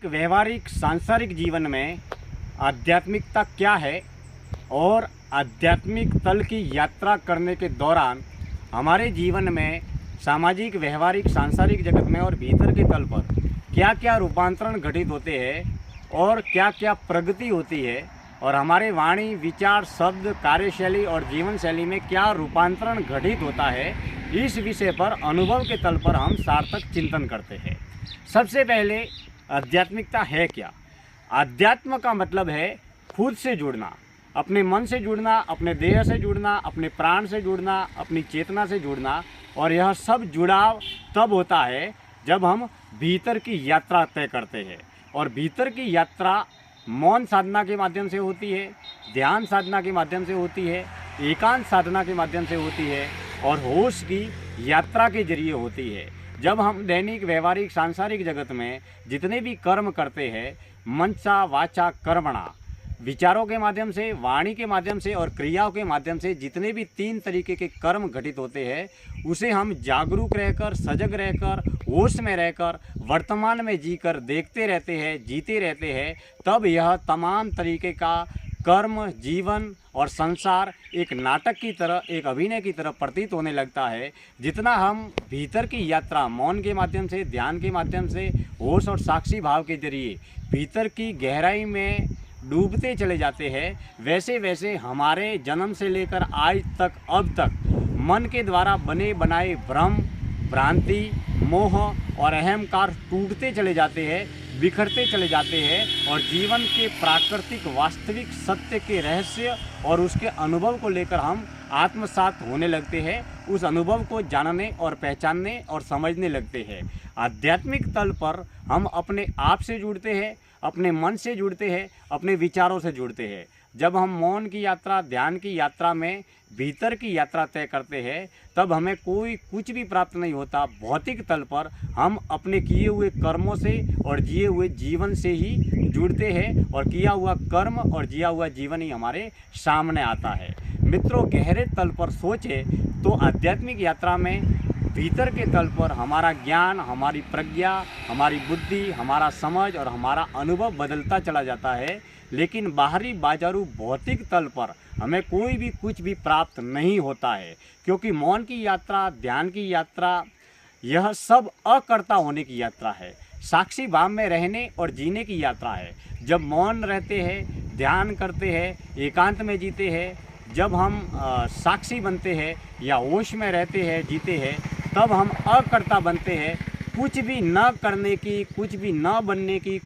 व्यवहारिक सांसारिक जीवन में आध्यात्मिकता क्या है और आध्यात्मिक तल की यात्रा करने के दौरान हमारे जीवन में सामाजिक व्यवहारिक सांसारिक जगत में और भीतर के तल पर क्या क्या रूपांतरण घटित होते हैं और क्या क्या प्रगति होती है और हमारे वाणी विचार शब्द कार्यशैली और जीवन शैली में क्या रूपांतरण घटित होता है, इस विषय पर अनुभव के तल पर हम सार्थक चिंतन करते हैं। सबसे पहले आध्यात्मिकता है क्या? आध्यात्म का मतलब है खुद से जुड़ना, अपने मन से जुड़ना, अपने देह से जुड़ना, अपने प्राण से जुड़ना, अपनी चेतना से जुड़ना। और यह सब जुड़ाव तब होता है जब हम भीतर की यात्रा तय करते हैं। और भीतर की यात्रा मौन साधना के माध्यम से होती है, ध्यान साधना के माध्यम से होती है, एकांत साधना के माध्यम से होती है और होश की यात्रा के जरिए होती है। जब हम दैनिक व्यवहारिक सांसारिक जगत में जितने भी कर्म करते हैं, मनसा वाचा कर्मणा, विचारों के माध्यम से, वाणी के माध्यम से और क्रियाओं के माध्यम से जितने भी 3 तरीके के कर्म घटित होते हैं, उसे हम जागरूक रहकर, सजग रहकर, होश में रहकर, वर्तमान में जीकर देखते रहते हैं, जीते रहते हैं। तब यह तमाम तरीके का कर्म, जीवन और संसार एक नाटक की तरह, एक अभिनय की तरह प्रतीत होने लगता है। जितना हम भीतर की यात्रा मौन के माध्यम से, ध्यान के माध्यम से, होश और साक्षी भाव के जरिए भीतर की गहराई में डूबते चले जाते हैं, वैसे वैसे हमारे जन्म से लेकर आज तक अब तक मन के द्वारा बने बनाए भ्रम, भ्रांति, मोह और अहंकार टूटते चले जाते हैं, बिखरते चले जाते हैं और जीवन के प्राकृतिक वास्तविक सत्य के रहस्य और उसके अनुभव को लेकर हम आत्मसात होने लगते हैं। उस अनुभव को जानने और पहचानने और समझने लगते हैं। आध्यात्मिक तल पर हम अपने आप से जुड़ते हैं, अपने मन से जुड़ते हैं, अपने विचारों से जुड़ते हैं। जब हम मौन की यात्रा, ध्यान की यात्रा में भीतर की यात्रा तय करते हैं, तब हमें कोई कुछ भी प्राप्त नहीं होता। भौतिक तल पर हम अपने किए हुए कर्मों से और जिए हुए जीवन से ही जुड़ते हैं और किया हुआ कर्म और जिया हुआ जीवन ही हमारे सामने आता है। मित्रों, गहरे तल पर सोचे तो आध्यात्मिक यात्रा में भीतर के तल पर हमारा ज्ञान, हमारी प्रज्ञा, हमारी बुद्धि, हमारा समझ और हमारा अनुभव बदलता चला जाता है। लेकिन बाहरी बाजारू भौतिक तल पर हमें कोई भी कुछ भी प्राप्त नहीं होता है, क्योंकि मौन की यात्रा, ध्यान की यात्रा, यह सब अकर्ता होने की यात्रा है, साक्षी भाव में रहने और जीने की यात्रा है। जब मौन रहते हैं, ध्यान करते हैं, एकांत में जीते हैं, जब हम साक्षी बनते हैं या होश में रहते हैं, जीते हैं, तब हम अकर्ता बनते हैं। कुछ भी न करने की, कुछ भी न बनने की